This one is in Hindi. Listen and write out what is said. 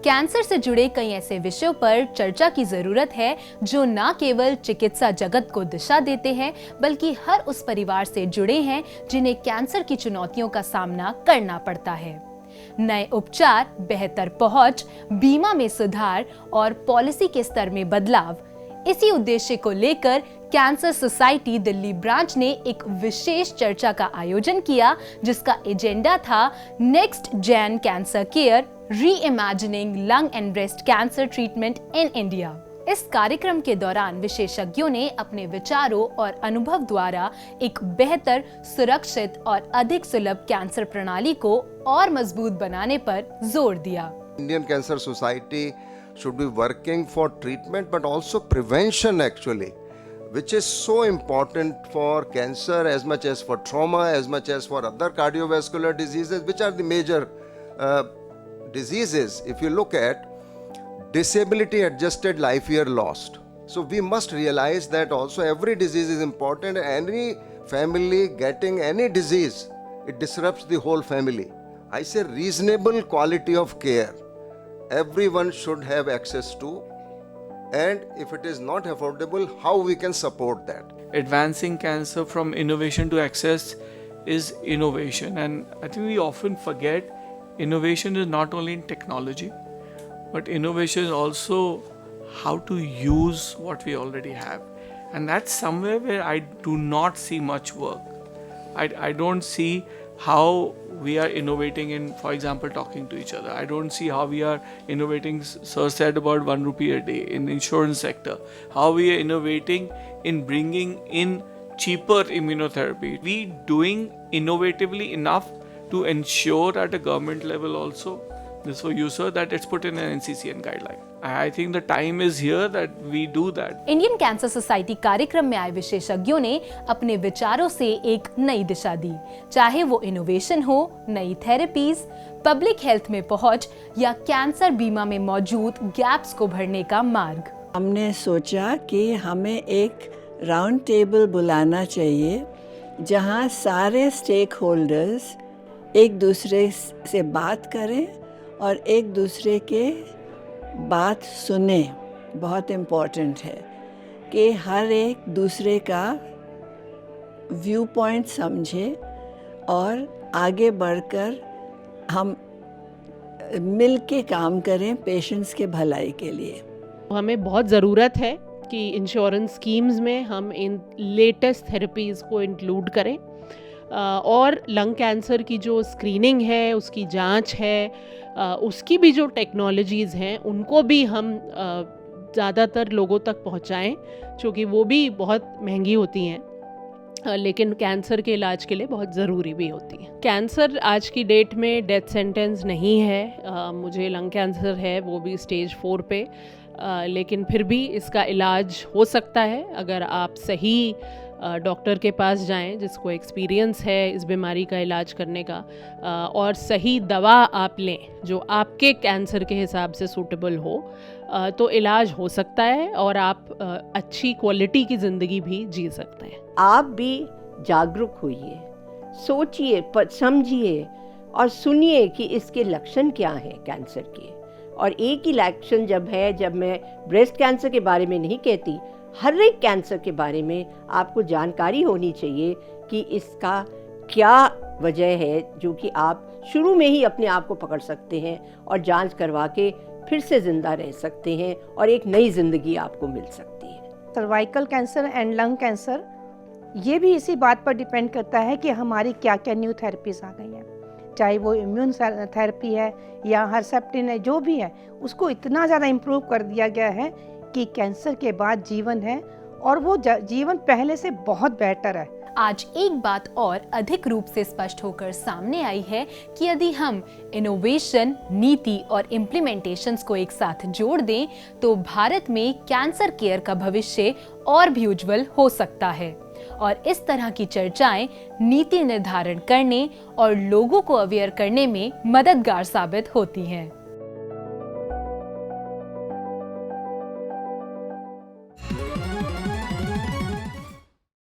कैंसर से जुड़े कई ऐसे विषयों पर चर्चा की जरूरत है जो न केवल चिकित्सा जगत को दिशा देते हैं बल्कि हर उस परिवार से जुड़े हैं जिन्हें कैंसर की चुनौतियों का सामना करना पड़ता है। नए उपचार, बेहतर पहुंच, बीमा में सुधार और पॉलिसी के स्तर में बदलाव, इसी उद्देश्य को लेकर कैंसर सोसाइटी दिल्ली ब्रांच ने एक विशेष चर्चा का आयोजन किया जिसका एजेंडा था next gen cancer care reimagining lung and breast cancer treatment in India. इस कार्यक्रम के दौरान विशेषज्ञों ने अपने विचारों और अनुभव द्वारा एक बेहतर, सुरक्षित और अधिक सुलभ कैंसर प्रणाली को और मजबूत बनाने पर जोर दिया। Indian cancer society should be working for treatment but also prevention actually, which is so important for cancer as much as for trauma, as much as for other cardiovascular diseases, which are the major diseases if you look at disability adjusted life year lost. So we must realize that also every disease is important. Any family getting any disease, it disrupts the whole family. I say reasonable quality of care everyone should have access to, and if it is not affordable, how we can support that. Advancing cancer from innovation to access is innovation, and I think we often forget innovation is not only in technology, but innovation is also how to use what we already have, and that's somewhere where I do not see much work. I don't see how we are innovating in, for example, talking to each other. I don't see how we are innovating, Sir said about 1 rupee a day in the insurance sector. How we are innovating in bringing in cheaper immunotherapy. We doing innovatively enough to ensure at a government level also, this for you sir, that it's put in an NCCN guideline. I think the time is here that we do that. Indian cancer society कार्यक्रम में आए विशेषज्ञों ने अपने विचारों से एक नई दिशा दी, चाहे वो इनोवेशन हो, नई थेरेपीज, पब्लिक हेल्थ में पहुंच या कैंसर बीमा में मौजूद गैप्स को भरने का मार्ग। हमने सोचा कि हमें एक राउंड टेबल बुलाना चाहिए जहां सारे स्टेक होल्डर्स एक दूसरे से बात करें और एक दूसरे के बात सुने। बहुत इम्पोर्टेंट है कि हर एक दूसरे का व्यू पॉइंट समझे और आगे बढ़कर हम मिल के काम करें पेशेंट्स के भलाई के लिए। हमें बहुत ज़रूरत है कि इंश्योरेंस स्कीम्स में हम इन लेटेस्ट थेरेपीज़ को इंक्लूड करें और लंग कैंसर की जो स्क्रीनिंग है, उसकी जांच है, उसकी भी जो टेक्नोलॉजीज़ हैं उनको भी हम ज़्यादातर लोगों तक पहुंचाएं, क्योंकि वो भी बहुत महंगी होती हैं लेकिन कैंसर के इलाज के लिए बहुत ज़रूरी भी होती हैं। कैंसर आज की डेट में डेथ सेंटेंस नहीं है। मुझे लंग कैंसर है, वो भी स्टेज 4 पे, लेकिन फिर भी इसका इलाज हो सकता है अगर आप सही डॉक्टर के पास जाएं जिसको एक्सपीरियंस है इस बीमारी का इलाज करने का, और सही दवा आप लें जो आपके कैंसर के हिसाब से सूटेबल हो, तो इलाज हो सकता है और आप अच्छी क्वालिटी की ज़िंदगी भी जी सकते हैं। आप भी जागरूक होइए, सोचिए, समझिए और सुनिए कि इसके लक्षण क्या हैं कैंसर के। और एक ही लक्षण जब मैं ब्रेस्ट कैंसर के बारे में नहीं कहती, हर एक कैंसर के बारे में आपको जानकारी होनी चाहिए कि इसका क्या वजह है, जो कि आप शुरू में ही अपने आप को पकड़ सकते हैं और जांच करवा के फिर से ज़िंदा रह सकते हैं और एक नई ज़िंदगी आपको मिल सकती है। Cervical cancer and lung cancer, ये भी इसी बात पर डिपेंड करता है कि हमारी क्या क्या न्यू थेरेपीज़ आ गई हैं, चाहे वो इम्यून थेरेपी है या हर्सेप्टिन है, जो भी है उसको इतना ज़्यादा इम्प्रूव कर दिया गया है कि कैंसर के बाद जीवन है और वो जीवन पहले से बहुत बेहतर है। आज एक बात और अधिक रूप से स्पष्ट होकर सामने आई है कि यदि हम इनोवेशन, नीति और इम्प्लीमेंटेशंस को एक साथ जोड़ दें तो भारत में कैंसर केयर का भविष्य और भी उज्जवल हो सकता है। और इस तरह की चर्चाएं नीति निर्धारण करने और लोगों को अवेयर करने में मददगार साबित होती हैं।